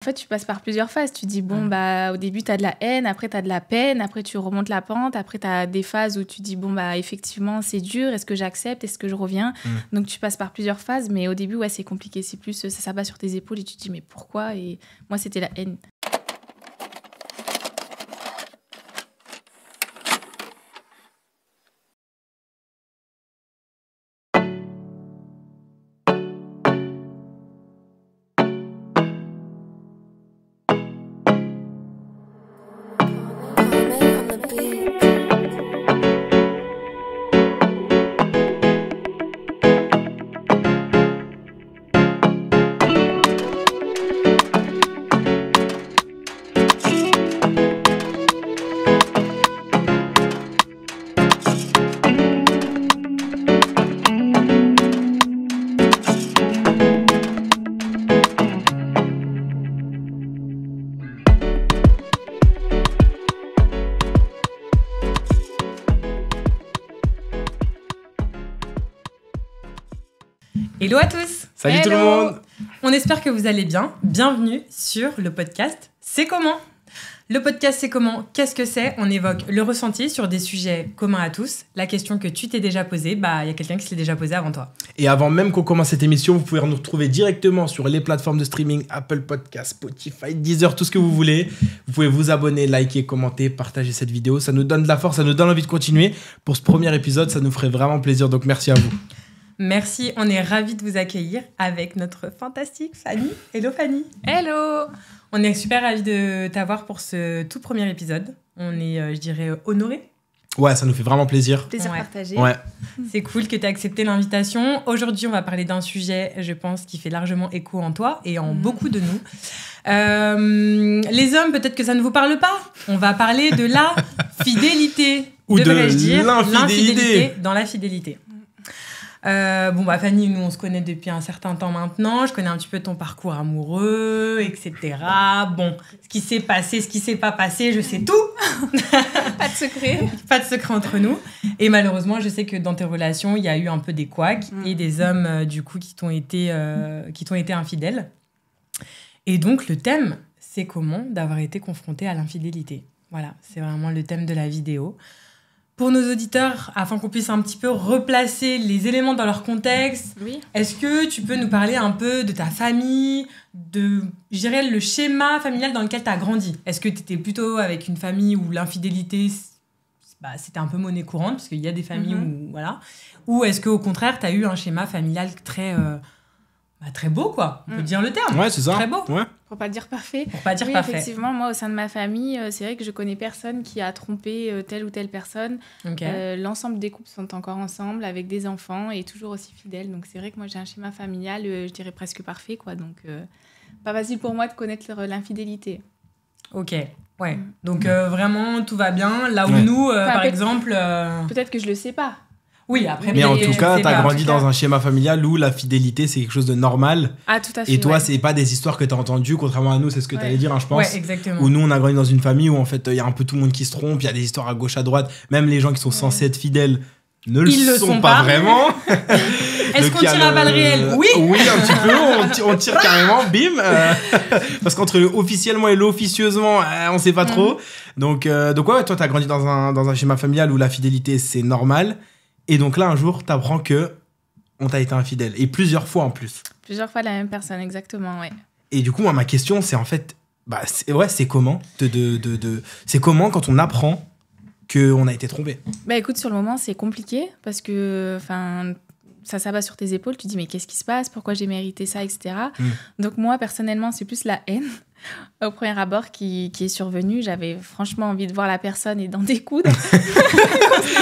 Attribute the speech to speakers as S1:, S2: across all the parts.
S1: En fait, tu passes par plusieurs phases. Tu dis, bon, au début, tu as de la haine, après, tu as de la peine, après, tu remontes la pente, après, tu as des phases où tu dis, bon, effectivement, c'est dur, est-ce que j'accepte, est-ce que je reviens? Donc, tu passes par plusieurs phases, mais au début, ouais, c'est compliqué. C'est plus, ça s'abat sur tes épaules et tu te dis, mais pourquoi? Et moi, c'était la haine.
S2: Hello à tous.
S3: Salut tout le monde.
S2: On espère que vous allez bien. Bienvenue sur le podcast C'est comment ? Le podcast C'est comment ? Qu'est-ce que c'est ? On évoque le ressenti sur des sujets communs à tous. La question que tu t'es déjà posée, il y a quelqu'un qui se l'est déjà posée avant toi.
S3: Et avant même qu'on commence cette émission, vous pouvez nous retrouver directement sur les plateformes de streaming, Apple Podcasts, Spotify, Deezer, tout ce que vous voulez. Vous pouvez vous abonner, liker, commenter, partager cette vidéo. Ça nous donne de la force, ça nous donne envie de continuer. Pour ce premier épisode, ça nous ferait vraiment plaisir. Donc merci à vous.
S2: Merci, on est ravis de vous accueillir avec notre fantastique Fanny. Hello Fanny.
S1: Hello.
S2: On est super ravis de t'avoir pour ce tout premier épisode. On est, je dirais, honorés.
S3: Ouais, ça nous fait vraiment plaisir.
S1: Plaisir partagé.
S3: Ouais.
S2: C'est cool que tu aies accepté l'invitation. Aujourd'hui, on va parler d'un sujet, je pense, qui fait largement écho en toi et en beaucoup de nous. Les hommes, peut-être que ça ne vous parle pas. On va parler de la fidélité.
S3: Ou de
S2: l'infidélité dans la fidélité. Fanny, nous on se connaît depuis un certain temps maintenant. Je connais un petit peu ton parcours amoureux, etc. Bon, ce qui s'est passé, ce qui s'est pas passé, je sais tout.
S1: Pas de secret.
S2: Pas de secret entre nous. Et malheureusement, je sais que dans tes relations, il y a eu un peu des couacs et des hommes du coup qui t'ont été infidèles. Et donc le thème, c'est comment d'avoir été confronté à l'infidélité. Voilà, c'est vraiment le thème de la vidéo. Pour nos auditeurs, afin qu'on puisse un petit peu replacer les éléments dans leur contexte,
S1: oui.
S2: Est-ce que tu peux nous parler un peu de ta famille, de, je dirais, le schéma familial dans lequel tu as grandi ? Est-ce que tu étais plutôt avec une famille où l'infidélité, c'était un peu monnaie courante, parce qu'il y a des familles où, voilà. Ou est-ce qu'au contraire, tu as eu un schéma familial très beau, quoi. On peut dire le terme.
S3: Ouais, c'est ça.
S2: Très beau.
S3: Ouais.
S1: Pour pas dire parfait.
S2: Pour pas dire
S1: oui,
S2: parfait.
S1: Effectivement, moi, au sein de ma famille, c'est vrai que je connais personne qui a trompé telle ou telle personne.
S2: Okay.
S1: L'ensemble des couples sont encore ensemble, avec des enfants et toujours aussi fidèles. Donc, c'est vrai que moi, j'ai un schéma familial, je dirais presque parfait, quoi. Donc, pas facile pour moi de connaître l'infidélité.
S2: Ok, ouais. Donc, vraiment, tout va bien. Là où nous, par exemple...
S1: Peut-être que je le sais pas.
S3: Oui, après, mais en tout cas, tu as grandi dans un schéma familial où la fidélité, c'est quelque chose de normal.
S1: Ah, tout à fait.
S3: Et toi, c'est pas des histoires que tu as entendues, contrairement à nous, c'est ce que tu allais dire, je pense.
S2: Ouais, exactement.
S3: Où nous, on a grandi dans une famille où, en fait, il y a un peu tout le monde qui se trompe, il y a des histoires à gauche, à droite. Même les gens qui sont censés être fidèles ne le sont pas vraiment.
S2: Est-ce qu'on tire à balles réelles ? Oui.
S3: Oui, un petit peu. On tire carrément, bim. Parce qu'entre officiellement et l'officieusement, on sait pas trop. Donc ouais, toi, tu as grandi dans un schéma familial où la fidélité, c'est normal. Et donc là, un jour, t'apprends que on t'a été infidèle. Et plusieurs fois en plus.
S1: Plusieurs fois la même personne, exactement, ouais.
S3: Et du coup, moi, ma question, c'est en fait... c'est comment c'est comment quand on apprend qu'on a été trompé ?
S1: Écoute, sur le moment, c'est compliqué parce que... ça s'abat sur tes épaules. Tu te dis, mais qu'est-ce qui se passe ? Pourquoi j'ai mérité ça, etc. Donc moi, personnellement, c'est plus la haine au premier abord qui est survenue. J'avais franchement envie de voir la personne et d'en découdre.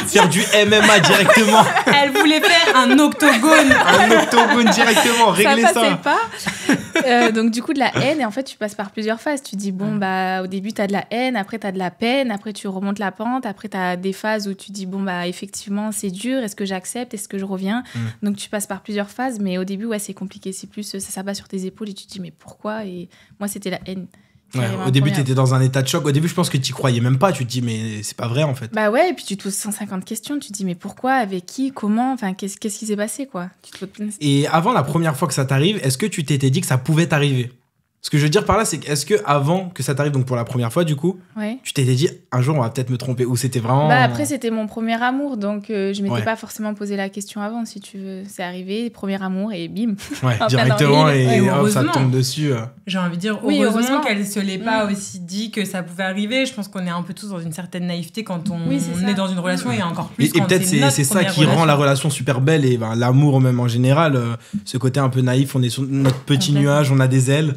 S3: Faire du MMA directement.
S2: Elle voulait faire un octogone.
S3: Un octogone directement, régler ça.
S1: Ça passait pas. Donc du coup, de la haine. Et en fait, tu passes par plusieurs phases. Tu dis, au début, tu as de la haine. Après, tu as de la peine. Après, tu remontes la pente. Après, tu as des phases où tu dis, effectivement, c'est dur. Est-ce que j'accepte ? Est-ce que je reviens ? Donc, tu passes par plusieurs phases. Mais au début, ouais, c'est compliqué. C'est plus, ça s'abat sur tes épaules et tu te dis, mais pourquoi ? Et moi, c'était la haine.
S3: Ouais, au début, tu étais dans un état de choc. Au début, je pense que tu croyais même pas. Tu te dis, mais c'est pas vrai, en fait.
S1: Ouais, et puis tu te poses 150 questions. Tu te dis, mais pourquoi ? Avec qui ? Comment ? Enfin, qu'est-ce qui s'est passé, quoi ? Tu te poses plein de...
S3: Et avant la première fois que ça t'arrive, est-ce que tu t'étais dit que ça pouvait t'arriver ? Ce que je veux dire par là, c'est qu'est-ce que avant que ça t'arrive, donc pour la première fois, du coup,
S1: Ouais.
S3: tu t'étais dit un jour on va peut-être me tromper, ou c'était vraiment.
S1: Bah après, c'était mon premier amour, donc je m'étais
S3: Ouais.
S1: pas forcément posé la question avant, si tu veux. C'est arrivé, premier amour, et bim.
S3: Ouais,
S1: Enfin,
S3: directement,
S1: non,
S3: et
S2: et
S3: hop, ça
S2: heureusement.
S3: tombe dessus.
S2: J'ai envie de dire,
S1: Oui,
S2: heureusement
S1: heureusement.
S2: qu'elle se l'ait pas aussi dit que ça pouvait arriver. Je pense qu'on est un peu tous dans une certaine naïveté quand on
S1: Oui, c'est ça.
S2: est dans une relation et encore plus
S3: Et
S2: quand
S3: peut-être
S2: c'est notre
S3: c'est ça
S2: première
S3: qui rend
S2: relation.
S3: la relation super belle, et ben, l'amour même en général, ce côté un peu naïf, on est sur notre petit
S1: Complètement.
S3: nuage, on a des ailes.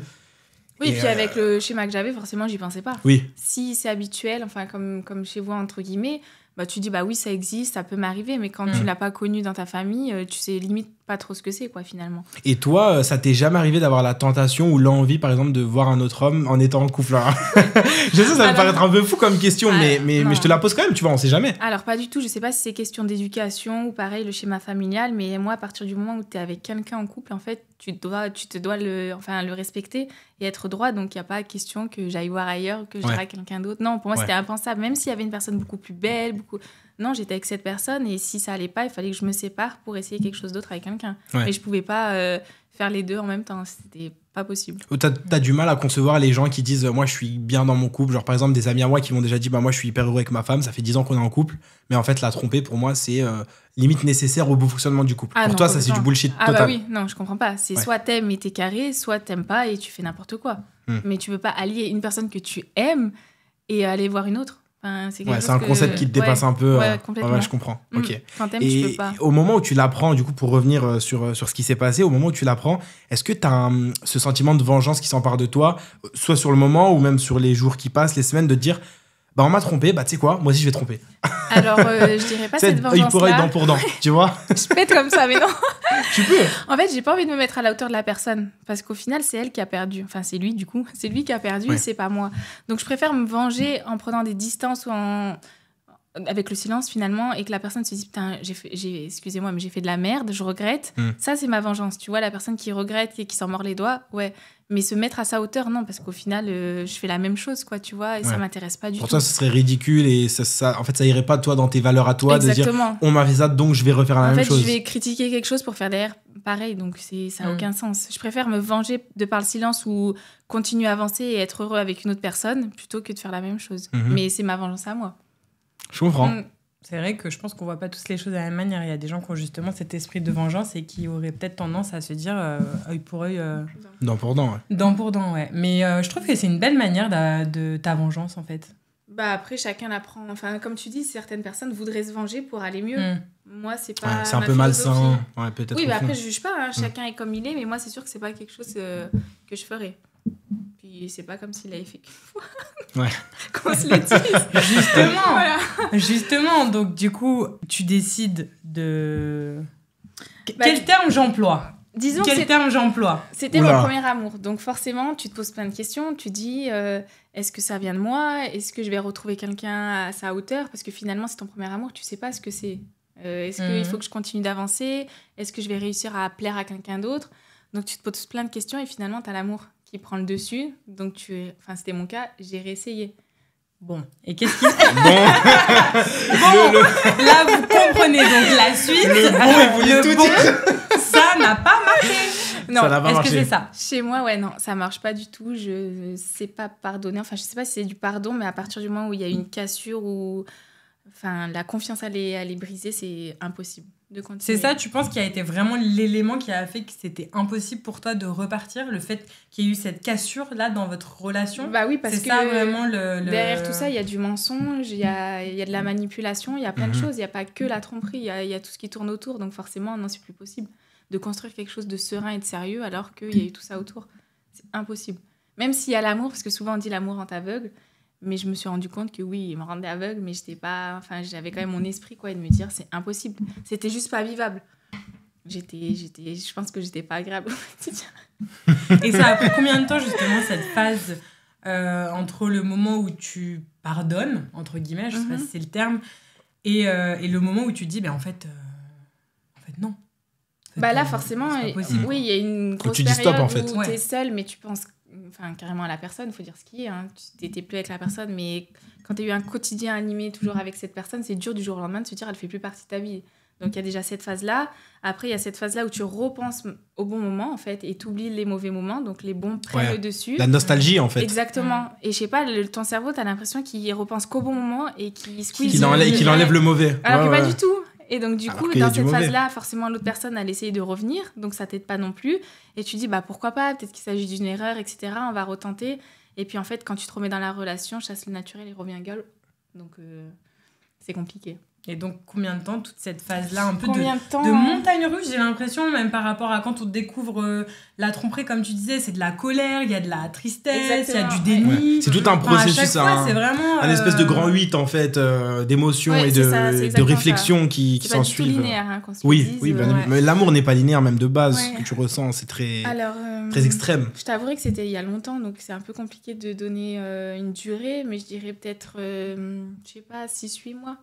S1: Oui,
S3: Et,
S1: et puis avec le schéma que j'avais, forcément, j'y pensais pas.
S3: Oui,
S1: Si c'est habituel, enfin, comme chez vous, entre guillemets, bah, tu dis, bah oui, ça existe, ça peut m'arriver, mais quand tu l'as pas connu dans ta famille, tu sais limite pas trop ce que c'est, quoi, finalement.
S3: et toi, ça t'est jamais arrivé d'avoir la tentation ou l'envie, par exemple, de voir un autre homme en étant en couple, hein? Je sais, ça peut
S1: Alors-
S3: paraître un peu fou comme question, mais
S1: non.
S3: je te la pose quand même, tu vois, on sait jamais.
S1: Alors, pas du tout, je sais pas si c'est question d'éducation ou pareil, le schéma familial, mais moi, à partir du moment où tu es avec quelqu'un en couple, en fait, tu te dois le respecter et être droit, donc il n'y a pas question que j'aille voir ailleurs, que je
S3: Ouais.
S1: drague quelqu'un d'autre. Non, pour moi,
S3: Ouais.
S1: c'était impensable, même s'il y avait une personne beaucoup plus belle, Non, j'étais avec cette personne et si ça allait pas, il fallait que je me sépare pour essayer quelque chose d'autre avec quelqu'un.
S3: Ouais.
S1: Mais je pouvais pas faire les deux en même temps, c'était pas possible.
S3: Ou t'as du mal à concevoir les gens qui disent moi je suis bien dans mon couple, genre par exemple des amis à moi qui m'ont déjà dit bah moi je suis hyper heureux avec ma femme, ça fait 10 ans qu'on est en couple, mais en fait la tromper pour moi c'est limite nécessaire au bon fonctionnement du couple.
S1: Ah
S3: Pour
S1: non,
S3: toi ça c'est du
S1: complètement.
S3: bullshit
S1: Ah
S3: total.
S1: bah oui, non, je comprends pas. C'est
S3: Ouais.
S1: soit t'aimes et t'es carré, soit t'aimes pas et tu fais n'importe quoi. Mais tu veux pas allier une personne que tu aimes et aller voir une autre. Enfin, c'est quelque
S3: Ouais,
S1: chose
S3: c'est un
S1: que-
S3: concept qui te dépasse
S1: Ouais,
S3: un peu.
S1: ouais, complètement.
S3: Ouais, je comprends. Ok.
S1: Quand t'aimes, tu peux
S3: Et
S1: pas.
S3: au moment où tu l'apprends, du coup, pour revenir sur ce qui s'est passé, au moment où tu l'apprends, est-ce que tu as ce sentiment de vengeance qui s'empare de toi, soit sur le moment ou même sur les jours qui passent, les semaines, de te dire bah on m'a trompé, bah tu sais quoi, moi aussi je vais tromper.
S1: Alors, je dirais pas
S3: C'est
S1: cette
S3: œil pour œil, dent
S1: vengeance-là.
S3: pour dent, tu vois.
S1: Je pète comme ça, mais non.
S3: Tu peux.
S1: En fait, j'ai pas envie de me mettre à la hauteur de la personne. Parce qu'au final, c'est elle qui a perdu. Enfin, c'est lui, du coup. C'est lui qui a perdu
S3: Ouais.
S1: et c'est pas moi. Donc, je préfère me venger en prenant des distances ou avec le silence, finalement, et que la personne se dise putain, excusez-moi, mais j'ai fait de la merde, je regrette. Ça, c'est ma vengeance. Tu vois, la personne qui regrette et qui s'en mord les doigts, ouais. Mais se mettre à sa hauteur, non, parce qu'au final, je fais la même chose, quoi, tu vois, et ça
S3: Ouais.
S1: m'intéresse pas du
S3: Pour
S1: tout.
S3: toi, ce serait ridicule et en fait, ça irait pas toi dans tes valeurs à toi de dire
S1: Exactement.
S3: on m'a fait ça donc je vais refaire la
S1: En
S3: même
S1: fait,
S3: chose.
S1: je vais critiquer quelque chose pour faire derrière pareil, donc ça n'a aucun sens. Je préfère me venger de par le silence ou continuer à avancer et être heureux avec une autre personne plutôt que de faire la même chose. Mais c'est ma vengeance à moi.
S3: Je comprends.
S2: C'est vrai que je pense qu'on voit pas tous les choses de la même manière. Il y a des gens qui ont justement cet esprit de vengeance et qui auraient peut-être tendance à se dire œil pour œil,
S3: Dent pour dent, ouais.
S2: dent pour dent, ouais. Mais je trouve que c'est une belle manière de ta vengeance, en fait.
S1: Bah après, chacun l'apprend. Enfin, comme tu dis, certaines personnes voudraient se venger pour aller mieux. Moi, c'est pas.
S3: Ouais, c'est un
S1: ma
S3: peu
S1: philosophie.
S3: malsain. Ouais, peut-être.
S1: Oui,
S3: au
S1: bah
S3: fond.
S1: après, je juge pas. Hein. Chacun est comme il est, mais moi, c'est sûr que c'est pas quelque chose que je ferais. Puis c'est pas comme s'il avait fait qu'une fois.
S3: Ouais.
S1: Qu'on se le dise.
S2: Justement,
S1: Voilà.
S2: justement, donc du coup, tu décides de...
S1: Bah,
S2: Quel terme j'emploie
S1: Disons que
S2: Quel terme j'emploie
S1: c'était
S3: Oula.
S1: mon premier amour. Donc forcément, tu te poses plein de questions. Tu dis, est-ce que ça vient de moi? Est-ce que je vais retrouver quelqu'un à sa hauteur? Parce que finalement, c'est ton premier amour, tu sais pas ce que c'est. Est-ce qu'il faut que je continue d'avancer? Est-ce que je vais réussir à plaire à quelqu'un d'autre? Donc tu te poses plein de questions et finalement, tu as l'amour qui prend le dessus. Donc c'était mon cas, j'ai réessayé.
S2: Bon, et qu'est-ce qui...
S3: Bon.
S2: Là, vous comprenez donc la suite.
S3: Le bon, il voulait tout dire.
S2: Ça n'a pas marché.
S1: Non,
S3: Ça n'a pas
S2: Est-ce que
S3: marché.
S2: c'est ça?
S1: chez moi, ouais, non, ça marche pas du tout. Je sais pas pardonner. Enfin, je sais pas si c'est du pardon, mais à partir du moment où il y a une cassure ou enfin, la confiance elle est brisée, c'est impossible de continuer.
S2: C'est ça, tu penses qu'il a été vraiment l'élément qui a fait que c'était impossible pour toi de repartir? Le fait qu'il y ait eu cette cassure-là dans votre relation?
S1: Bah oui, parce
S2: c'est
S1: que
S2: ça vraiment le...
S1: derrière tout ça, il y a du mensonge, il y a de la manipulation, il y a plein de choses. Il n'y a pas que la tromperie, il y a tout ce qui tourne autour. Donc forcément, non, c'est plus possible de construire quelque chose de serein et de sérieux alors qu'il y a eu tout ça autour. C'est impossible. Même s'il y a l'amour, parce que souvent on dit l'amour rend aveugle, mais je me suis rendu compte que oui, il me rendait aveugle, mais j'avais quand même mon esprit quoi, et de me dire c'est impossible. C'était juste pas vivable. Je pense que j'étais pas agréable au quotidien.
S2: Et ça a pris combien de temps justement cette phase entre le moment où tu pardonnes, entre guillemets, je sais pas si c'est le terme, et le moment où tu te dis, ben en fait non. En fait,
S1: Bah là forcément,
S2: c'est pas possible.
S1: oui, il y a une grosse
S3: tu dis
S1: période
S3: stop, en fait.
S1: où
S2: Ouais.
S1: t'es seule, mais tu penses carrément à la personne, il faut dire ce qui est. Hein. Tu n'étais plus avec la personne, mais quand tu as eu un quotidien animé toujours avec cette personne, c'est dur du jour au lendemain de se dire elle fait plus partie de ta vie. Donc, il y a déjà cette phase-là. Après, il y a cette phase-là où tu repenses au bon moment, en fait, et tu oublies les mauvais moments. Donc, les bons prennent le dessus.
S3: La nostalgie, en fait.
S1: Exactement. Et je sais pas, ton cerveau, tu as l'impression qu'il repense qu'au bon moment et qu'il squeeze.
S3: Qu'il enlève le mauvais.
S1: Alors que pas du tout. Et donc, du coup, dans cette
S3: mauvais.
S1: phase-là, forcément, l'autre personne, elle essaye de revenir. Donc, ça t'aide pas non plus. Et tu dis, bah, pourquoi pas, peut-être qu'il s'agit d'une erreur, etc. On va retenter. Et puis, en fait, quand tu te remets dans la relation, chasse le naturel et revient gueule. Donc, c'est compliqué.
S2: Et donc, combien de temps, toute cette phase-là, un peu de
S1: hein.
S2: montagne russe, j'ai l'impression, même par rapport à quand on découvre la tromperie, comme tu disais, c'est de la colère, il y a de la tristesse, il y a du déni.
S3: Ouais. C'est tout un processus,
S2: c'est vraiment,
S3: un espèce de grand 8, en fait, d'émotions et de réflexions qui s'en suivent.
S1: C'est pas linéaire, hein, qu'on se
S3: oui,
S1: dise,
S3: oui, mais l'amour n'est pas linéaire, même de base, ce que tu ressens, c'est très extrême.
S1: Je t'avouerai que c'était il y a longtemps, donc c'est un peu compliqué de donner une durée, mais je dirais peut-être, je sais pas, 6-8 mois.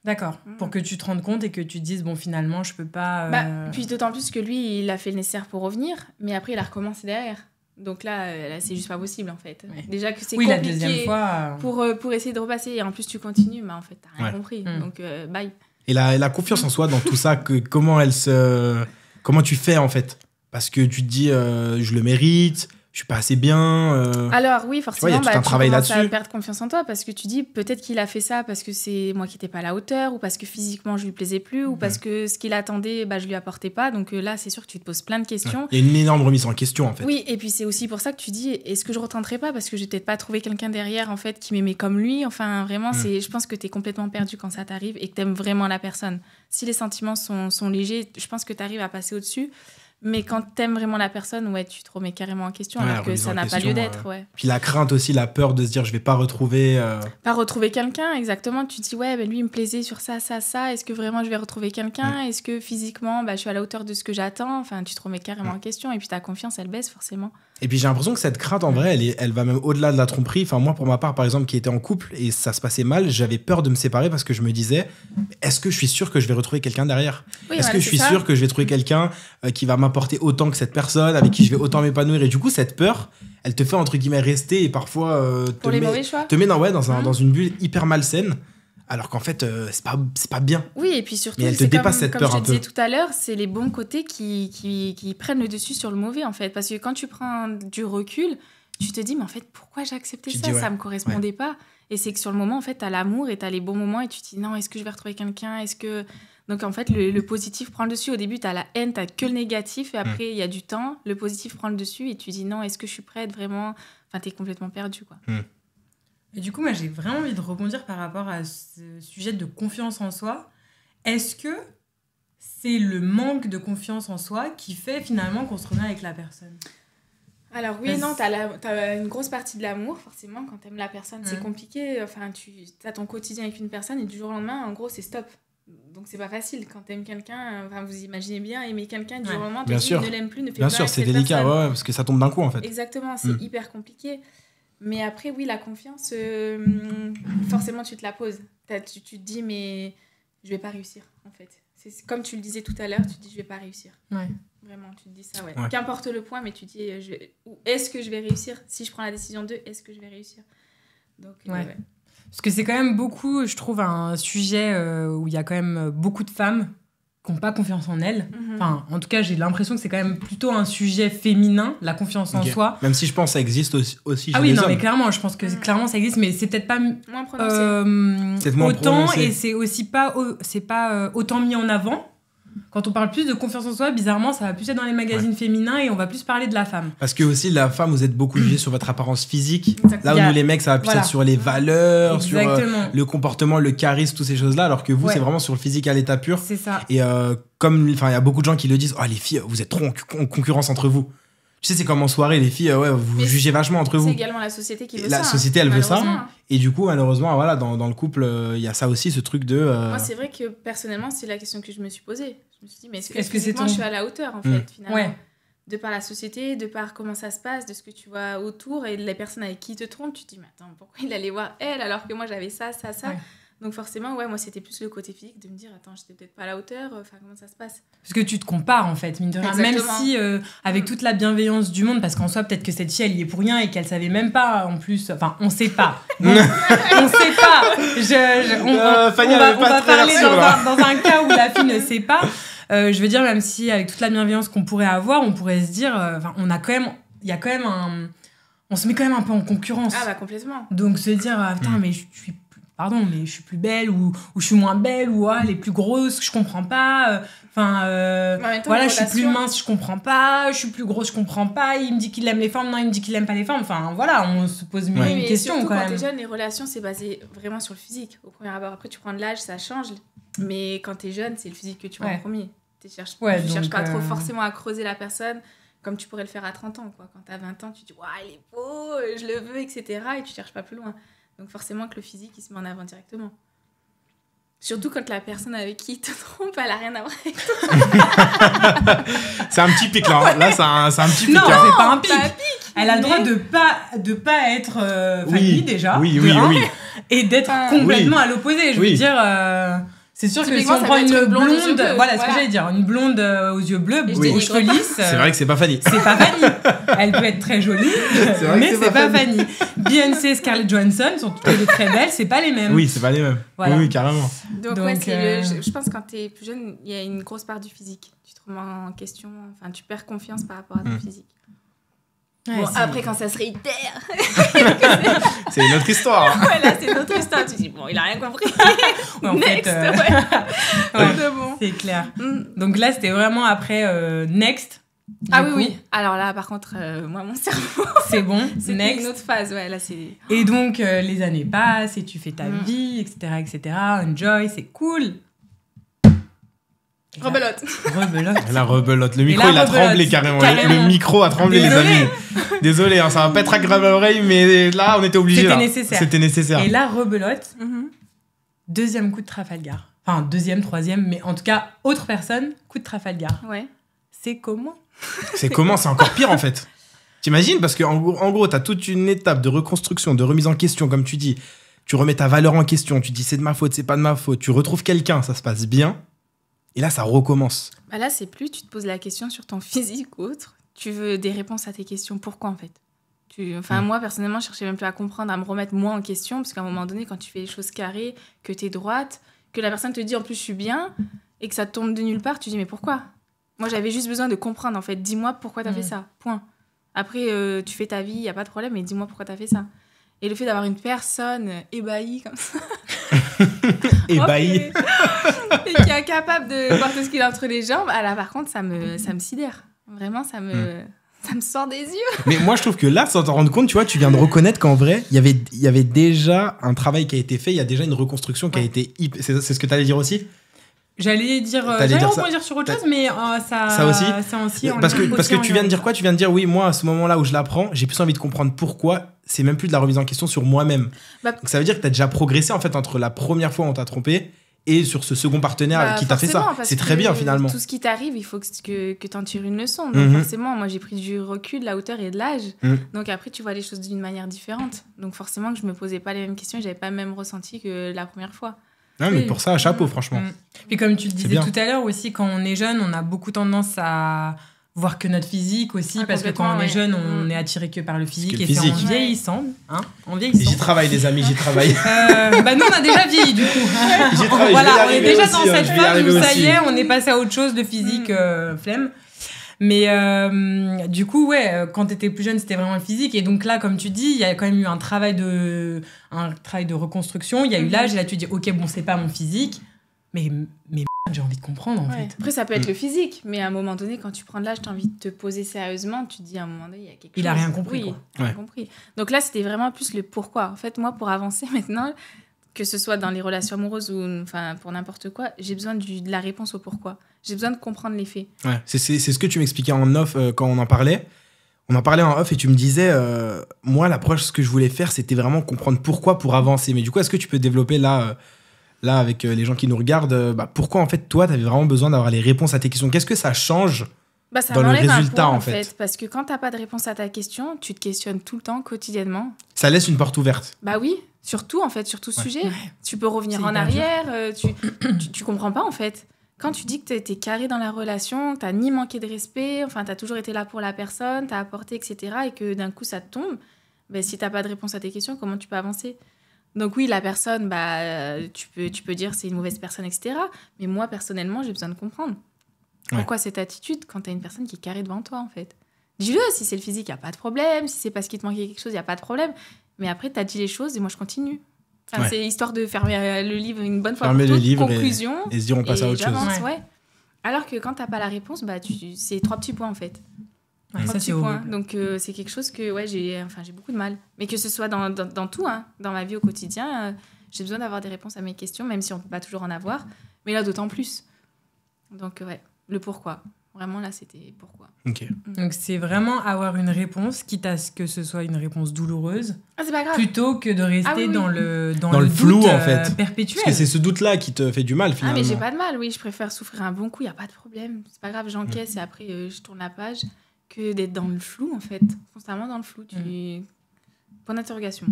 S2: D'accord, pour que tu te rendes compte et que tu te dises, bon, finalement, je peux pas...
S1: Puis d'autant plus que lui, il a fait le nécessaire pour revenir, mais après, il a recommencé derrière. Donc là, c'est juste pas possible, en fait. Ouais. Déjà que c'est compliqué
S2: la deuxième fois,
S1: pour essayer de repasser, et en plus, tu continues, mais en fait, t'as rien compris. Donc, bye.
S3: Et la confiance en soi dans tout ça, comment tu fais, en fait? Parce que tu te dis, je le mérite... je suis pas assez bien.
S1: Alors oui, forcément,
S3: tu commences
S1: à perdre confiance en toi parce que tu dis peut-être qu'il a fait ça parce que c'est moi qui n'étais pas à la hauteur ou parce que physiquement je lui plaisais plus ou parce que ce qu'il attendait, je lui apportais pas. Donc là, c'est sûr que tu te poses plein de questions.
S3: Il y a une énorme remise en question en fait.
S1: Oui, et puis c'est aussi pour ça que tu dis est-ce que je retenterai pas parce que j'ai peut-être pas trouvé quelqu'un derrière en fait qui m'aimait comme lui. Enfin vraiment, je pense que tu es complètement perdu quand ça t'arrive et que tu aimes vraiment la personne. Si les sentiments sont légers, je pense que tu arrives à passer au-dessus. Mais quand t'aimes vraiment la personne, tu te remets carrément en question, alors que ça n'a pas lieu d'être.
S3: Puis la crainte aussi, la peur de se dire je vais pas retrouver...
S1: Pas retrouver quelqu'un, exactement. Tu te dis, lui, il me plaisait sur ça, ça, ça. Est-ce que vraiment je vais retrouver quelqu'un ? Est-ce que physiquement, je suis à la hauteur de ce que j'attends ? Enfin, tu te remets carrément en question. Et puis ta confiance, elle baisse forcément.
S3: Et puis j'ai l'impression que cette crainte, en vrai, elle va même au-delà de la tromperie. Enfin, moi, pour ma part, par exemple, qui était en couple et ça se passait mal, j'avais peur de me séparer parce que je me disais, est-ce que je suis sûr que je vais retrouver quelqu'un derrière ? Est-ce que je suis sûr que je vais trouver quelqu'un qui va m'apporter autant que cette personne, avec qui je vais autant m'épanouir ? Et du coup, cette peur, elle te fait, entre guillemets, rester et parfois te met dans une bulle hyper malsaine. Alors qu'en fait, c'est pas bien.
S1: Oui, et puis surtout,
S3: mais elle te dépasse cette peur un peu.
S1: Comme je te disais tout à l'heure, c'est les bons côtés qui prennent le dessus sur le mauvais, en fait. Parce que quand tu prends du recul, tu te dis, mais en fait, pourquoi j'ai accepté ça ? Ça me correspondait pas. Et c'est que sur le moment, en fait, t'as l'amour et t'as les bons moments et tu te dis, non, est-ce que je vais retrouver quelqu'un ? Donc, en fait, le positif prend le dessus. Au début, t'as la haine, t'as que le négatif. Et après, il y a du temps. Le positif prend le dessus et tu dis, non, est-ce que je suis prête vraiment ? Enfin, t'es complètement perdu, quoi.
S2: Et du coup, moi, j'ai vraiment envie de rebondir par rapport à ce sujet de confiance en soi. Est-ce que c'est le manque de confiance en soi qui fait finalement qu'on se remet avec la personne ?
S1: Alors oui et non, t'as une grosse partie de l'amour, forcément, quand t'aimes la personne, c'est compliqué. Enfin, t'as ton quotidien avec une personne et du jour au lendemain, en gros, c'est stop. Donc c'est pas facile. Quand t'aimes quelqu'un, vous imaginez bien, aimer quelqu'un, du jour au lendemain, tu ne l'aimes plus, ne fais
S3: bien
S1: pas
S3: sûr, c'est délicat, parce que ça tombe d'un coup, en fait.
S1: Exactement, c'est hyper compliqué. Mais après, oui, la confiance, forcément, tu te la poses. Tu te dis, mais je vais pas réussir, en fait. C'est comme tu le disais tout à l'heure, tu te dis, je vais pas réussir.
S2: Ouais.
S1: Vraiment, tu te dis ça, Qu'importe le point, mais tu te dis, est-ce que je vais réussir ? Si je prends la décision de, est-ce que je vais réussir ? Donc,
S2: Parce que c'est quand même beaucoup, je trouve, un sujet où il y a quand même beaucoup de femmes qui n'ont pas confiance en elles. Enfin, en tout cas, j'ai l'impression que c'est quand même plutôt un sujet féminin, la confiance en soi.
S3: Même si je pense que ça existe aussi chez
S2: les
S3: hommes.
S2: Mais clairement, je pense que clairement ça existe, mais c'est peut-être pas
S1: moins prononcé.
S3: C'est moins
S2: autant,
S3: prononcé.
S2: Et c'est aussi pas autant mis en avant. Quand on parle plus de confiance en soi, bizarrement, ça va plus être dans les magazines féminins et on va plus parler de la femme.
S3: Parce que aussi, la femme, vous êtes beaucoup jugée sur votre apparence physique.
S1: Exactement.
S3: Là où nous, les mecs, ça va plus être sur les valeurs,
S2: Exactement.
S3: sur le comportement, le charisme, toutes ces choses-là. Alors que vous, c'est vraiment sur le physique à l'état pur.
S2: C'est ça.
S3: Et comme, il y a beaucoup de gens qui le disent, les filles, vous êtes trop en concurrence entre vous. Tu sais, c'est comme en soirée, les filles, vous jugez vachement entre vous.
S1: C'est également la société qui veut ça.
S3: La société, elle veut ça. Et du coup, malheureusement, dans le couple, il y a ça aussi, ce truc de...
S1: Moi, c'est vrai que personnellement, c'est la question que je me suis posée. Je me suis dit, mais est-ce que je suis à la hauteur, en fait, finalement de par la société, de par comment ça se passe, de ce que tu vois autour et de les personnes avec qui tu te trompes, tu te dis, mais attends, pourquoi il allait voir elle alors que moi, j'avais ça, ça, ça Donc forcément, ouais, moi, c'était plus le côté physique de me dire, attends, j'étais peut-être pas à la hauteur, enfin, comment ça se passe?
S2: Parce que tu te compares, en fait, mine de rien.
S1: Exactement.
S2: Même si, avec toute la bienveillance du monde, parce qu'en soi, peut-être que cette fille, elle y est pour rien et qu'elle savait même pas, en plus... Enfin, on sait pas. Bon, on sait pas.
S3: Fanny,
S2: on
S3: elle avait
S2: va
S3: pas très
S2: parler
S3: l'air sûre,
S2: dans un cas où la fille ne sait pas. Je veux dire, même si, avec toute la bienveillance qu'on pourrait avoir, on pourrait se dire... on a quand même... Il y a quand même un... On se met quand même un peu en concurrence.
S1: Ah bah complètement.
S2: Donc se dire, putain, mais je suis... Pardon, mais je suis plus belle ou je suis moins belle ou elle est plus grosse, je comprends pas. Voilà, je suis plus mince, je comprends pas. Je suis plus grosse, je comprends pas. Il me dit qu'il aime les femmes, non, il me dit qu'il aime pas les femmes. Enfin, voilà, on se pose mille une questions quand même.
S1: Quand t'es jeune, les relations, c'est basé vraiment sur le physique. Au premier abord, après, tu prends de l'âge, ça change. Mais quand t'es jeune, c'est le physique que tu vois en premier. Tu cherches pas trop forcément à creuser la personne comme tu pourrais le faire à 30 ans. Quoi. Quand t'as 20 ans, tu te dis, ouais, il est beau, je le veux, etc. Et tu cherches pas plus loin. Donc forcément que le physique, il se met en avant directement. Surtout quand la personne avec qui il te trompe, elle a rien à voir avec toi.
S3: C'est un petit pic là. Ouais. Là, c'est un petit pic.
S2: Non,
S3: hein.
S2: c'est pas un pic. Elle a le droit de pas être Fanny déjà.
S3: Oui.
S2: Et d'être complètement à l'opposé. Je veux dire... C'est sûr que si on prend une blonde, voilà ce que j'allais dire, une blonde aux yeux bleus, aux cheveux lisses.
S3: C'est vrai que c'est pas Fanny.
S2: C'est pas Fanny. Elle peut être très jolie, mais c'est pas Fanny. Beyoncé et Scarlett Johansson sont toutes les deux très belles, c'est pas les mêmes.
S3: Oui, c'est pas les mêmes. Voilà. Oui, carrément.
S1: Donc ouais, je pense que quand t'es plus jeune, il y a une grosse part du physique. Tu te remets en question, enfin tu perds confiance par rapport à ton physique. Ouais, bon, après, quand ça se réitère...
S3: c'est une autre histoire.
S1: Ouais, là, c'est une autre histoire. Tu te dis, bon, il a rien compris. Next,
S2: c'est clair. Donc là, c'était vraiment après Next.
S1: Oui. Alors là, par contre, moi, mon cerveau...
S2: C'est bon,
S1: c'est
S2: Next.
S1: une autre phase, ouais, là, c'est...
S2: Et donc, les années passent et tu fais ta vie, etc. Enjoy, c'est cool.
S1: Rebelote.
S3: La rebelote. Le micro, il a tremblé carrément. Le micro a tremblé, les amis. Désolé, hein, ça va pas être agréable à l'oreille, mais là, on était obligé. C'était nécessaire.
S2: Et là, rebelote. Deuxième coup de Trafalgar. Enfin, deuxième, troisième, mais en tout cas, autre personne, coup de Trafalgar.
S1: Ouais.
S2: C'est comment ?
S3: C'est encore pire, en fait. T'imagines ? Parce qu'en gros, t'as toute une étape de reconstruction, de remise en question, comme tu dis. Tu remets ta valeur en question. Tu dis, c'est de ma faute, c'est pas de ma faute. Tu retrouves quelqu'un, ça se passe bien. Et là, ça recommence.
S1: Bah là, c'est plus, tu te poses la question sur ton physique ou autre. Tu veux des réponses à tes questions. Pourquoi, en fait ? Moi, personnellement, je cherchais même plus à comprendre, à me remettre moi en question. Parce qu'à un moment donné, quand tu fais les choses carrées, que t'es droite, que la personne te dit, en plus, je suis bien, et que ça tombe de nulle part, tu dis, mais pourquoi ? Moi, j'avais juste besoin de comprendre, en fait. Dis-moi pourquoi t'as fait ça. Point. Après, tu fais ta vie, y a pas de problème, mais dis-moi pourquoi t'as fait ça. Et le fait d'avoir une personne ébahie comme ça...
S3: Ébahie.
S1: Et qui est incapable de voir tout ce qu'il a entre les jambes, là, par contre, ça me sidère. Vraiment, ça me sort des yeux.
S3: Mais moi, je trouve que là, sans t'en rendre compte, tu vois, tu viens de reconnaître qu'en vrai, il y avait déjà un travail qui a été fait, il y a déjà une reconstruction qui a été... C'est ce que t'allais dire aussi ?
S2: J'allais rebondir sur autre chose, mais ça aussi
S3: parce que tu viens de dire quoi ? Tu viens de dire, oui, moi, à ce moment-là où je l'apprends, j'ai plus envie de comprendre pourquoi. C'est même plus de la remise en question sur moi-même. Donc ça veut dire que tu as déjà progressé, en fait, entre la première fois où on t'a trompé et sur ce second partenaire qui t'a fait ça. C'est très bien, finalement.
S1: Tout ce qui t'arrive, il faut que tu en tires une leçon. Donc forcément, moi, j'ai pris du recul, de la hauteur et de l'âge. Donc après, tu vois les choses d'une manière différente. Donc forcément que je me posais pas les mêmes questions et j'avais pas le même ressenti que la première fois.
S3: Non, mais pour ça, chapeau, franchement.
S2: Puis comme tu le disais tout à l'heure aussi, quand on est jeune, on a beaucoup tendance à voir que notre physique aussi, parce que quand on est jeune, on est attiré que par le physique. Et c'est en vieillissant.
S3: J'y travaille, les amis, j'y travaille.
S2: Nous, on a déjà vieilli, du coup. On est déjà dans cette phase où ça y est, on est passé à autre chose de physique, flemme. Mais du coup, quand t'étais plus jeune, c'était vraiment le physique. Et donc là, comme tu dis, il y a quand même eu un travail de reconstruction. Il y a eu l'âge, et là, tu dis, ok, bon, c'est pas mon physique, mais j'ai envie de comprendre, en fait.
S1: Après, ça peut être le physique, mais à un moment donné, quand tu prends de l'âge, t'as envie de te poser sérieusement, tu te dis, à un moment donné, il y a quelque chose.
S2: Il a rien compris, quoi.
S1: Il a rien compris. Donc là, c'était vraiment plus le pourquoi. En fait, moi, pour avancer maintenant, que ce soit dans les relations amoureuses ou pour n'importe quoi, j'ai besoin de la réponse au pourquoi. J'ai besoin de comprendre les faits. Ouais,
S3: c'est ce que tu m'expliquais en off quand on en parlait. On en parlait en off et tu me disais, moi, l'approche, ce que je voulais faire, c'était vraiment comprendre pourquoi pour avancer. Mais du coup, est-ce que tu peux développer là avec les gens qui nous regardent, pourquoi, en fait, toi, tu avais vraiment besoin d'avoir les réponses à tes questions ? Qu'est-ce que ça change
S1: ça
S3: dans le résultat, en fait.
S1: Parce que quand tu n'as pas de réponse à ta question, tu te questionnes tout le temps, quotidiennement.
S3: Ça laisse une porte ouverte.
S1: Bah oui. Surtout, en fait, sur tout sujet.
S2: Ouais.
S1: Tu peux revenir en arrière, tu comprends pas, en fait. Quand tu dis que t'es carré dans la relation, que t'as ni manqué de respect, enfin, t'as toujours été là pour la personne, t'as apporté, etc., et que d'un coup, ça te tombe, ben, si t'as pas de réponse à tes questions, comment tu peux avancer ? Donc oui, la personne, tu peux dire c'est une mauvaise personne, etc. Mais moi, personnellement, j'ai besoin de comprendre. Pourquoi cette attitude quand t'as une personne qui est carrée devant toi, en fait ? Dis-le, si c'est le physique, il n'y a pas de problème. Si c'est parce qu'il te manquait quelque chose, il n'y a pas de problème. Mais après, t'as dit les choses et moi, je continue. Enfin, c'est histoire de fermer le livre une bonne fois pour toutes, conclusion.
S3: Et se dire, on passe à autre chose.
S1: Ouais. Alors que quand t'as pas la réponse, c'est 3 petits points, en fait.
S2: Ouais, 3 petits points.
S1: Donc, c'est quelque chose que j'ai beaucoup de mal. Mais que ce soit dans tout, hein, dans ma vie au quotidien, j'ai besoin d'avoir des réponses à mes questions, même si on peut pas toujours en avoir. Mais là, d'autant plus. Donc, le pourquoi. Vraiment, là, c'était pourquoi.
S3: Okay.
S2: Donc, c'est vraiment avoir une réponse, quitte à ce que ce soit une réponse douloureuse,
S1: c'est pas grave.
S2: plutôt que de rester dans le
S3: flou,
S2: doute,
S3: en fait.
S2: Perpétuel.
S3: Parce que c'est ce doute-là qui te fait du mal, finalement.
S1: Ah, mais j'ai pas de mal, oui. Je préfère souffrir un bon coup, il n'y a pas de problème. C'est pas grave, j'encaisse et après, je tourne la page que d'être dans le flou, en fait. Constamment dans le flou. Point d'interrogation.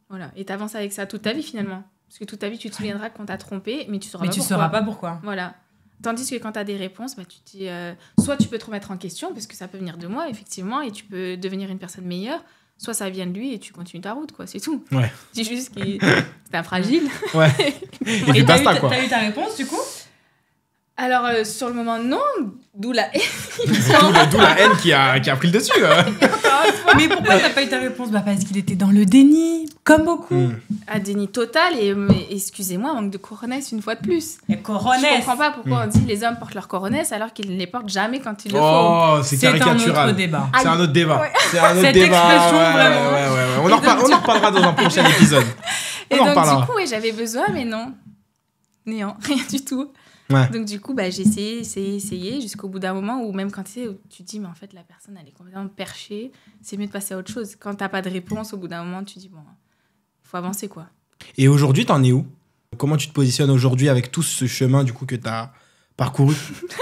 S1: Voilà. Et t'avances avec ça toute ta vie, finalement. Parce que toute ta vie, tu te souviendras qu'on t'a trompé, mais tu sauras pas pourquoi. Voilà. Tandis que quand tu as des réponses, tu te dis... soit tu peux te remettre en question, parce que ça peut venir de moi, effectivement, et tu peux devenir une personne meilleure, soit ça vient de lui et tu continues ta route, quoi. C'est tout.
S3: Ouais.
S1: C'est juste que c'est un fragile.
S3: Ouais.
S2: Et t'as eu ta réponse, du coup ?
S1: Alors, sur le moment, non. D'où la haine.
S3: D'où la haine qui a pris le dessus.
S2: Mais pourquoi t'as pas eu ta réponse ? Parce qu'il était dans le déni, comme beaucoup.
S1: Un déni total. Mais excusez-moi, manque de coronesse une fois de plus.
S2: Et coronesse.
S1: Je comprends pas pourquoi on dit les hommes portent leur coronesse alors qu'ils ne les portent jamais quand il le faut.
S3: Oh, c'est caricatural.
S2: un autre débat.
S3: C'est un autre débat.
S1: Ouais.
S3: C'est un autre
S2: Cette
S3: débat.
S2: expression, vraiment.
S3: Ouais. On en reparlera dans un prochain épisode.
S1: Et donc, du coup, j'avais besoin, mais non. Néant. Rien du tout.
S3: Ouais.
S1: Donc du coup, j'ai essayé jusqu'au bout d'un moment où même quand tu te dis, mais en fait, la personne, elle est complètement perchée, c'est mieux de passer à autre chose. Quand t'as pas de réponse, au bout d'un moment, tu te dis, bon, il faut avancer, quoi.
S3: Et aujourd'hui, t'en es où ? Comment tu te positionnes aujourd'hui avec tout ce chemin, du coup, que t'as parcouru ?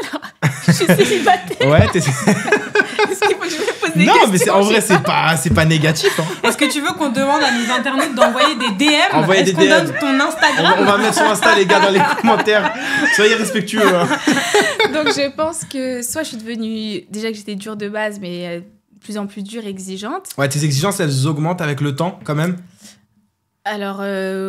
S1: Alors, je suis célibataire.
S3: Ouais,
S1: Est-ce qu'il faut que je me pose des questions ?
S3: Non, mais en vrai, c'est pas négatif. Hein.
S2: Est-ce que tu veux qu'on demande à nos internautes d'envoyer des DM ? Est-ce qu'on donne ton Instagram ?
S3: On va mettre son Insta, les gars, dans les commentaires. Soyez respectueux. Hein.
S1: Donc, je pense que soit je suis devenue... Déjà que j'étais dure de base, mais de plus en plus dure et exigeante.
S3: Ouais, tes exigences, elles augmentent avec le temps, quand même ?
S1: Alors,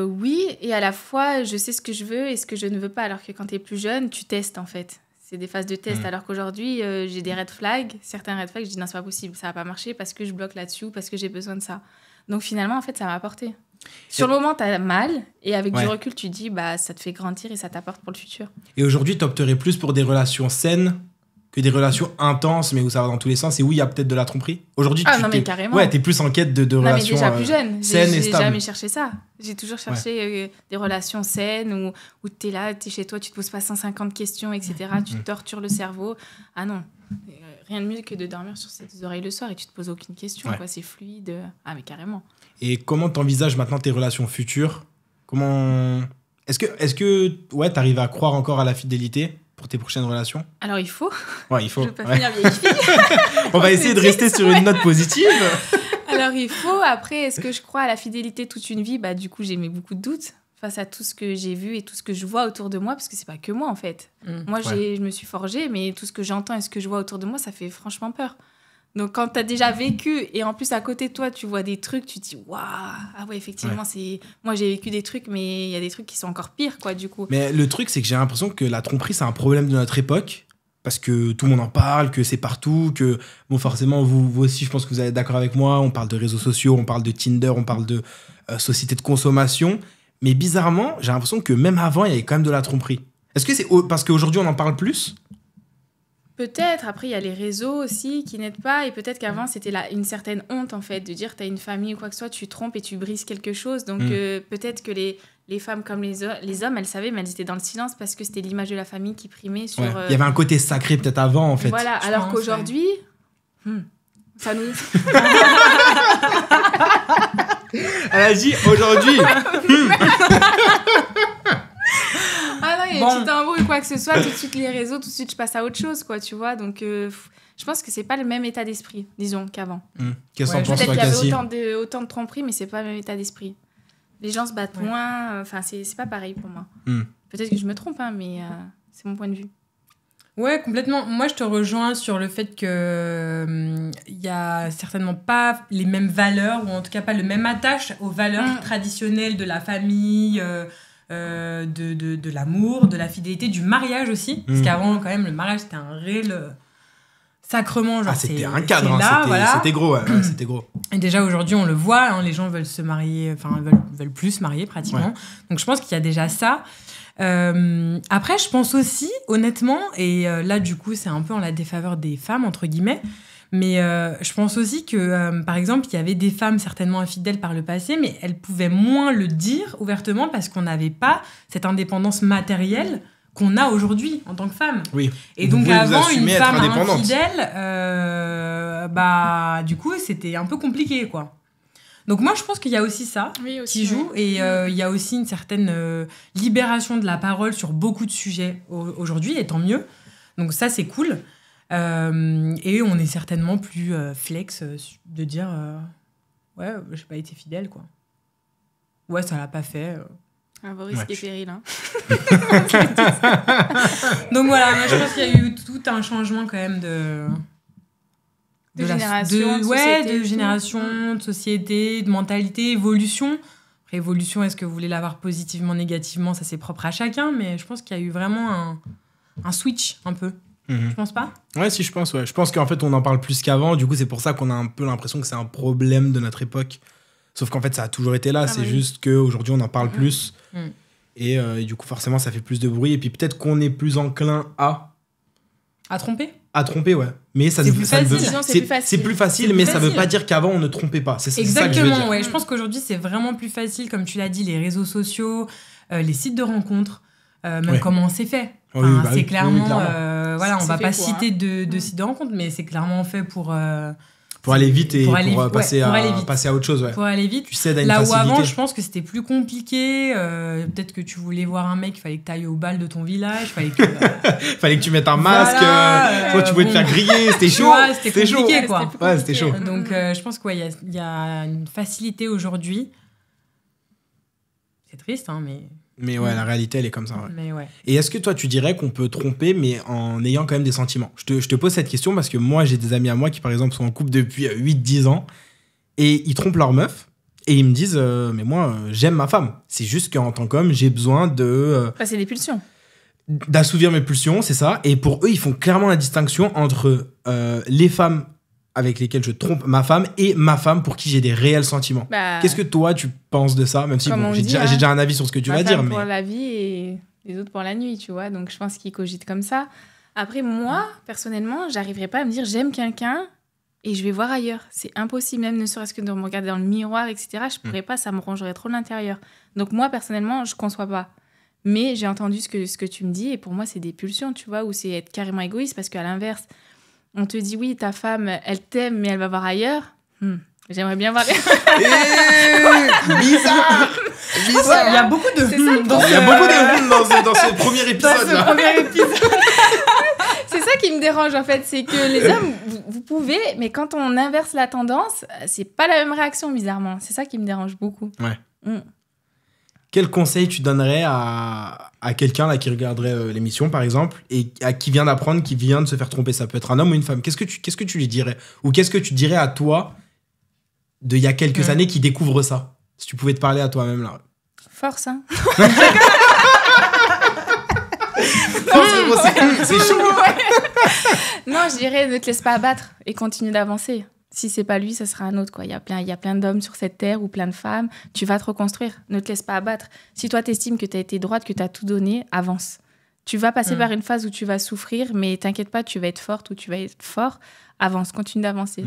S1: oui. Et à la fois, je sais ce que je veux et ce que je ne veux pas. Alors que quand t'es plus jeune, tu testes, en fait. C'est des phases de test. Alors qu'aujourd'hui, j'ai des red flags. Certains red flags, je dis non, c'est pas possible. Ça va pas marcher parce que je bloque là-dessus ou parce que j'ai besoin de ça. Donc, finalement, en fait, ça m'a apporté. Sur le moment, t'as mal. Et avec du recul, tu dis, ça te fait grandir et ça t'apporte pour le futur.
S3: Et aujourd'hui, t'opterais plus pour des relations saines que des relations intenses, mais où ça va dans tous les sens et où il y a peut-être de la tromperie. Aujourd'hui,
S1: mais carrément.
S3: Ouais, t'es plus en quête de relations
S1: déjà plus jeune.
S3: saines et
S1: J'ai
S3: stables.
S1: jamais cherché ça. J'ai toujours cherché des relations saines où t'es là, t'es chez toi, tu te poses pas 150 questions, etc. Tu te tortures le cerveau. Ah non. Rien de mieux que de dormir sur ses oreilles le soir et tu te poses aucune question. Quoi. C'est fluide. Ah, mais carrément.
S3: Et comment t'envisages maintenant tes relations futures ? Comment... Est-ce que t'arrives à croire encore à la fidélité pour tes prochaines relations ?
S1: Alors, il faut.
S3: Ouais, il faut.
S1: Je veux pas finir vieille fille.
S3: On va essayer de rester sur une note positive.
S1: Alors, il faut. Après, est-ce que je crois à la fidélité toute une vie ? Du coup, j'ai mis beaucoup de doutes face à tout ce que j'ai vu et tout ce que je vois autour de moi, parce que c'est pas que moi, en fait. Moi, je me suis forgée, mais tout ce que j'entends et ce que je vois autour de moi, ça fait franchement peur. Donc, quand tu as déjà vécu, et en plus, à côté de toi, tu vois des trucs, tu te dis, waouh, ah ouais, effectivement, c'est... Moi, j'ai vécu des trucs, mais il y a des trucs qui sont encore pires, quoi, du coup.
S3: Mais le truc, c'est que j'ai l'impression que la tromperie, c'est un problème de notre époque, parce que tout le monde en parle, que c'est partout, que, bon, forcément, vous aussi, je pense que vous êtes d'accord avec moi, on parle de réseaux sociaux, on parle de Tinder, on parle de société de consommation, mais bizarrement, j'ai l'impression que même avant, il y avait quand même de la tromperie. Est-ce que c'est parce qu'aujourd'hui, on en parle plus ?
S1: Peut-être. Après, il y a les réseaux aussi qui n'aident pas. Et peut-être qu'avant, c'était une certaine honte, en fait, de dire que tu as une famille ou quoi que ce soit, tu trompes et tu brises quelque chose. Donc, peut-être que les femmes comme les hommes, elles savaient, mais elles étaient dans le silence parce que c'était l'image de la famille qui primait sur...
S3: Il y avait un côt sacré peut-être avant, en fait.
S1: Voilà. Alors qu'aujourd'hui... ça nous...
S3: Elle a dit aujourd'hui.
S1: Ah non, il y a un petit embrouille ou quoi que ce soit, tout de suite les réseaux, tout de suite je passe à autre chose, quoi, tu vois. Donc, je pense que c'est pas le même état d'esprit, disons, qu'avant.
S3: Qu'est-ce qu'on pense,
S1: peut-être
S3: toi,
S1: qu'il y
S3: Cassie ?
S1: avait autant de tromperies, mais c'est pas le même état d'esprit. Les gens se battent moins. Enfin, c'est pas pareil pour moi.
S3: Mm.
S1: Peut-être que je me trompe, hein, mais c'est mon point de vue.
S2: Ouais, complètement. Moi, je te rejoins sur le fait que y a certainement pas les mêmes valeurs, ou en tout cas pas le même attache aux valeurs traditionnelles de la famille, de l'amour, de la fidélité, du mariage aussi. Parce qu'avant, quand même, le mariage, c'était un réel sacrement. Genre,
S3: c'était un cadre, hein,
S2: là,
S3: c'était gros, ouais, c'était gros.
S2: Et déjà, aujourd'hui, on le voit, hein, les gens veulent se marier, enfin, veulent plus se marier, pratiquement. Ouais. Donc, je pense qu'il y a déjà ça. Après, je pense aussi, honnêtement, et là, du coup, c'est un peu en la défaveur des femmes, entre guillemets, mais je pense aussi que, par exemple, il y avait des femmes certainement infidèles par le passé, mais elles pouvaient moins le dire ouvertement parce qu'on n'avait pas cette indépendance matérielle qu'on a aujourd'hui en tant que femme.
S3: Oui.
S2: Et donc, avant, une femme infidèle, du coup, c'était un peu compliqué, quoi. Donc moi, je pense qu'il y a aussi ça qui joue. Et il y a aussi une certaine libération de la parole sur beaucoup de sujets aujourd'hui, et tant mieux. Donc ça, c'est cool. Et on est certainement plus flex de dire ouais, j'ai pas été fidèle, quoi. Ouais, ça l'a pas fait.
S1: À vos risques et périls. Hein.
S2: Donc voilà, moi, je pense qu'il y a eu tout un changement quand même de
S1: génération, de
S2: génération, de société, de mentalité, évolution. Après, évolution, est-ce que vous voulez l'avoir positivement, négativement, ça c'est propre à chacun, mais je pense qu'il y a eu vraiment un switch un peu. Tu penses pas ?
S3: Ouais, si, je pense, ouais. Je pense qu'en fait, on en parle plus qu'avant, du coup, c'est pour ça qu'on a un peu l'impression que c'est un problème de notre époque. Sauf qu'en fait, ça a toujours été là, c'est juste qu'aujourd'hui, on en parle plus. Et du coup, forcément, ça fait plus de bruit. Et puis peut-être qu'on est plus enclin à
S2: tromper ?
S3: À tromper, ouais. Mais ça
S2: c'est plus facile.
S3: C'est plus facile, mais ça veut pas dire qu'avant on ne trompait pas. C'est ça que je veux dire.
S2: Ouais. Je pense qu'aujourd'hui c'est vraiment plus facile, comme tu l'as dit, les réseaux sociaux, les sites de rencontres, même comment c'est fait. Enfin, c'est clairement, voilà, on va pas citer de sites de rencontres, mais c'est clairement fait pour
S3: aller vite et pour passer à autre chose. Ouais.
S2: Pour aller vite.
S3: Tu cèdes à une
S2: là
S3: facilité.
S2: Où avant, je pense que c'était plus compliqué. Peut-être que tu voulais voir un mec, il fallait que tu ailles au bal de ton village. Fallait que
S3: tu mettes un masque. Toi, tu pouvais te faire griller. C'était chaud.
S2: C'était compliqué, quoi.
S3: Ouais, c'était chaud.
S2: Donc, je pense qu'il y a une facilité aujourd'hui. C'est triste, hein, mais...
S3: Mais ouais, la réalité, elle est comme ça. Ouais.
S2: Mais ouais.
S3: Et est-ce que toi, tu dirais qu'on peut tromper, mais en ayant quand même des sentiments ? Je te pose cette question parce que moi, j'ai des amis à moi qui, par exemple, sont en couple depuis 8-10 ans et ils trompent leur meuf et ils me disent mais moi, j'aime ma femme. C'est juste qu'en tant qu'homme, j'ai besoin de...
S1: passer des pulsions.
S3: D'assouvir mes pulsions, c'est ça. Et pour eux, ils font clairement la distinction entre les femmes avec lesquelles je trompe ma femme et ma femme pour qui j'ai des réels sentiments. Qu'est-ce que toi, tu penses de ça ? Même si j'ai déjà un avis sur ce que tu vas dire.
S1: Pour la vie et les autres pour la nuit, tu vois. Donc, je pense qu'ils cogitent comme ça. Après, moi, personnellement, j'arriverais pas à me dire j'aime quelqu'un et je vais voir ailleurs. C'est impossible, même ne serait-ce que de me regarder dans le miroir, etc. Je pourrais pas, ça me rongerait trop l'intérieur. Donc, moi, personnellement, je conçois pas. Mais j'ai entendu ce que tu me dis et pour moi, c'est des pulsions, tu vois, ou c'est être carrément égoïste parce qu'à l'inverse, on te dit oui, ta femme, elle t'aime, mais elle va voir ailleurs. J'aimerais bien voir.
S3: Bizarre.
S2: Il y a beaucoup de.
S3: Il y a beaucoup de dans ce premier épisode.
S1: C'est ça qui me dérange en fait, c'est que les hommes, vous pouvez, mais quand on inverse la tendance, c'est pas la même réaction bizarrement. C'est ça qui me dérange beaucoup.
S3: Ouais. Quel conseil tu donnerais à quelqu'un là, qui regarderait l'émission, par exemple, et qui vient d'apprendre, qui vient de se faire tromper ? Ça peut être un homme ou une femme. Qu'est-ce que tu lui dirais ? Ou qu'est-ce que tu dirais à toi d'il y a quelques années qui découvre ça ? Si tu pouvais te parler à toi-même, là.
S1: Force, hein.
S3: C'est chaud.
S1: Non, je dirais ne te laisse pas abattre et continue d'avancer. Si c'est pas lui, ça sera un autre, quoi. Il y a plein d'hommes sur cette terre ou plein de femmes. Tu vas te reconstruire. Ne te laisse pas abattre. Si toi, t'estimes que t'as été droite, que t'as tout donné, avance. Tu vas passer par une phase où tu vas souffrir, mais t'inquiète pas, tu vas être forte ou tu vas être fort. Avance, continue d'avancer.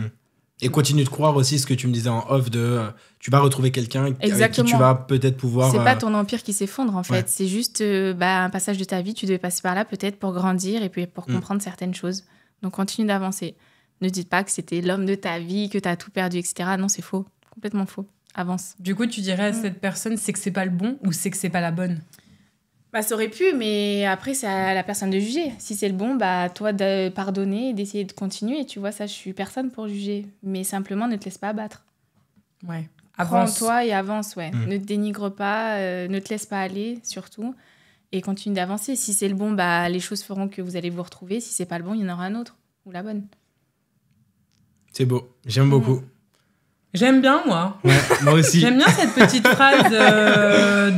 S3: Et continue de croire aussi ce que tu me disais en off de tu vas retrouver quelqu'un avec qui tu vas peut-être pouvoir...
S1: C'est pas ton empire qui s'effondre, en fait. Ouais. C'est juste un passage de ta vie. Tu devais passer par là peut-être pour grandir et puis pour comprendre certaines choses. Donc, continue d'avancer. Ne dites pas que c'était l'homme de ta vie, que tu as tout perdu, etc. Non, c'est faux. Complètement faux. Avance.
S2: Du coup, tu dirais à cette personne, c'est que c'est pas le bon ou c'est que c'est pas la bonne ?
S1: Ça aurait pu, mais après, c'est à la personne de juger. Si c'est le bon, toi, de pardonner et d'essayer de continuer. Tu vois, ça, je suis personne pour juger. Mais simplement, ne te laisse pas abattre.
S2: Ouais.
S1: Crois en
S2: avance.
S1: toi et avance, ouais. Ne te dénigre pas, ne te laisse pas aller, surtout. Et continue d'avancer. Si c'est le bon, bah, les choses feront que vous allez vous retrouver. Si c'est pas le bon, il y en aura un autre. Ou la bonne.
S3: C'est beau. J'aime beaucoup.
S2: J'aime bien, moi.
S3: Ouais, moi aussi.
S2: J'aime bien cette petite phrase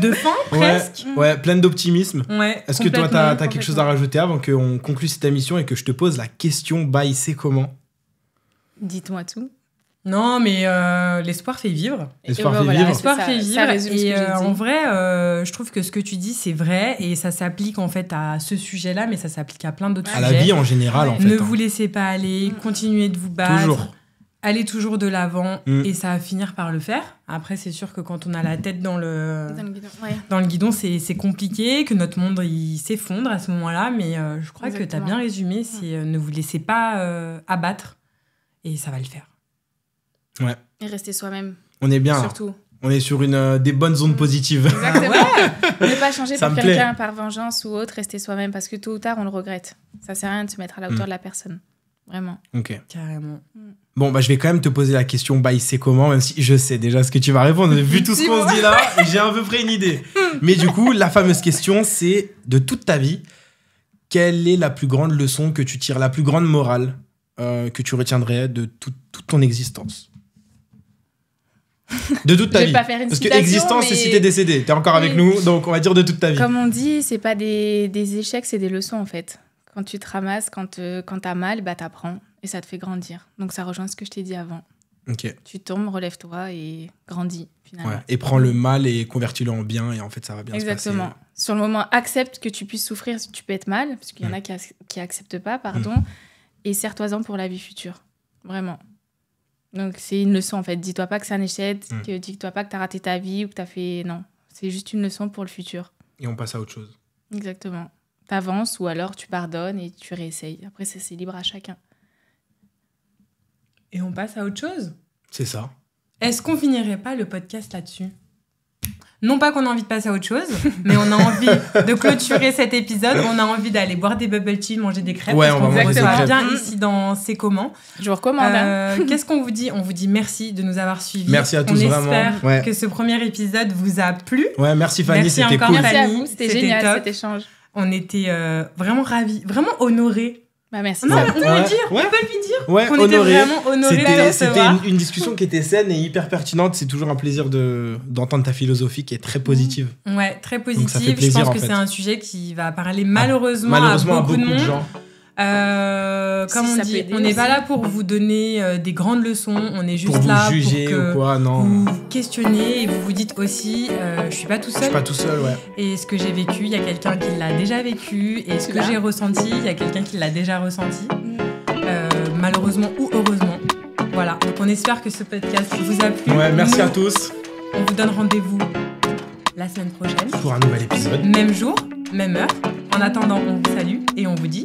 S2: de fin, presque.
S3: Ouais, pleine d'optimisme.
S2: Ouais,
S3: Est-ce que toi, t'as quelque
S1: complètement.
S3: chose à rajouter avant qu'on conclue cette émission et que je te pose la question by c'est comment?
S1: Dites-moi tout.
S2: Non, mais l'espoir fait vivre.
S3: L'espoir
S1: Et
S3: fait vivre.
S2: L'espoir
S1: ça,
S2: fait vivre.
S1: Ça résume ce
S2: Et
S1: que j'ai dit.
S2: en vrai, je trouve que ce que tu dis, c'est vrai. Et ça s'applique en fait à ce sujet-là, mais ça s'applique à plein d'autres
S3: À
S2: sujets.
S3: la vie en général,
S1: Ouais.
S3: en fait.
S2: Ne
S3: hein.
S2: vous laissez pas aller, continuez de vous battre.
S3: Toujours.
S2: Allez toujours de l'avant et ça va finir par le faire. Après, c'est sûr que quand on a la tête dans le guidon, c'est compliqué, que notre monde il s'effondre à ce moment-là. Mais je crois que tu as
S1: Exactement.
S2: bien résumé, c'est ne vous laissez pas abattre et ça va le faire.
S3: Ouais.
S1: Et rester soi-même,
S3: On est bien. là.
S1: surtout.
S3: On est sur des bonnes zones positives.
S1: Exactement.
S2: Ouais.
S1: Ne pas changer
S3: Ça
S1: pour
S3: me
S1: quelqu'un par vengeance ou autre, rester soi-même. Parce que tôt ou tard, on le regrette. Ça sert à rien de se mettre à la hauteur de la personne. Vraiment.
S3: Ok.
S2: Carrément.
S3: Bon, bah, je vais quand même te poser la question by c'est comment, même si je sais déjà ce que tu vas répondre. Vu tout ce qu'on se dit là, j'ai à peu près une idée. Mais du coup, la fameuse question, c'est de toute ta vie, quelle est la plus grande leçon que tu tires, la plus grande morale que tu retiendrais de toute ton existence? De toute ta
S1: Je vais
S3: vie.
S1: pas faire une
S3: Parce que
S1: citation,
S3: existence, c'est
S1: mais-
S3: si t'es décédé. T'es encore avec
S1: Oui.
S3: nous, donc on va dire de toute ta vie.
S1: Comme on dit, c'est pas des échecs, c'est des leçons en fait. Quand tu te ramasses, quand t'as mal, bah t'apprends et ça te fait grandir. Donc ça rejoint ce que je t'ai dit avant.
S3: Ok.
S1: Tu tombes, relève-toi et grandis finalement.
S3: Ouais. Et prends le mal et convertis-le en bien, et en fait, ça va bien
S1: Exactement.
S3: se passer.
S1: Sur le moment, accepte que tu puisses souffrir, tu peux être mal, parce qu'il y en a qui acceptent pas, pardon, et serre-toi-en pour la vie future. Vraiment. Donc c'est une leçon en fait. Dis-toi pas que c'est un échec, dis-toi pas que t'as raté ta vie ou que t'as fait... Non, c'est juste une leçon pour le futur.
S3: Et on passe à autre chose.
S1: Exactement. T'avances ou alors tu pardonnes et tu réessayes. Après, ça, c'est libre à chacun.
S2: Et on passe à autre chose.
S3: C'est ça.
S2: Est-ce qu'on finirait pas le podcast là-dessus? Non pas qu'on a envie de passer à autre chose, mais on a envie de clôturer cet épisode. On a envie d'aller boire des bubble tea, manger des crêpes.
S3: Ouais,
S2: parce
S3: on
S2: qu'on
S3: va
S2: vous
S3: manger des
S2: reçoit
S3: crêpes.
S2: bien ici dans C'est comment.
S1: Je vous recommande. hein.
S2: Qu'est-ce qu'on vous dit? On vous dit merci de nous avoir suivis.
S3: Merci à tous,
S2: on
S3: vraiment.
S2: espère
S3: Ouais.
S2: que ce premier épisode vous a plu.
S3: Ouais, merci Fanny,
S2: Merci
S3: c'était
S2: encore,
S3: cool.
S1: Merci à
S2: Fanny,
S1: vous, c'était
S2: c'était
S1: génial
S2: top.
S1: cet échange.
S2: On était vraiment ravis, vraiment honorés.
S1: Bah, merci.
S2: Non,
S3: Ouais.
S2: mais on peut
S3: Ouais.
S2: le dire,
S3: Ouais.
S2: on peut lui dire.
S3: Ouais,
S2: On était
S3: honoré.
S2: vraiment honorés de te
S3: C'était
S2: recevoir.
S3: une discussion qui était saine et hyper pertinente. C'est toujours un plaisir d'entendre ta philosophie qui est très positive.
S2: Ouais, très
S3: Donc, ça fait
S2: positive.
S3: plaisir,
S2: Je pense
S3: en
S2: que
S3: fait.
S2: c'est un sujet qui va parler malheureusement,
S3: Malheureusement,
S2: à beaucoup de monde.
S3: gens.
S2: Comme
S1: Si
S2: on
S1: ça
S2: dit,
S1: peut aider
S2: on n'est pas
S1: aussi.
S2: là pour vous donner des grandes leçons. On est juste
S3: Pour vous
S2: là
S3: juger
S2: pour que
S3: ou quoi, non.
S2: vous questionnez et vous vous dites aussi, je suis pas tout
S3: Je
S2: seul.
S3: suis pas tout seul, ouais.
S2: Et ce que j'ai vécu, il y a quelqu'un qui l'a déjà vécu. Et ce que
S1: Là.
S2: j'ai ressenti, il y a quelqu'un qui l'a déjà ressenti. Malheureusement ou heureusement. Voilà. Donc on espère que ce podcast vous a plu.
S3: Ouais, merci
S2: Nous,
S3: à tous
S2: On vous donne rendez-vous la semaine prochaine.
S3: pour un nouvel épisode.
S2: Même jour, même heure. En attendant, on vous salue et on vous dit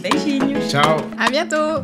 S2: beijinhos.
S3: Ciao.
S1: À bientôt.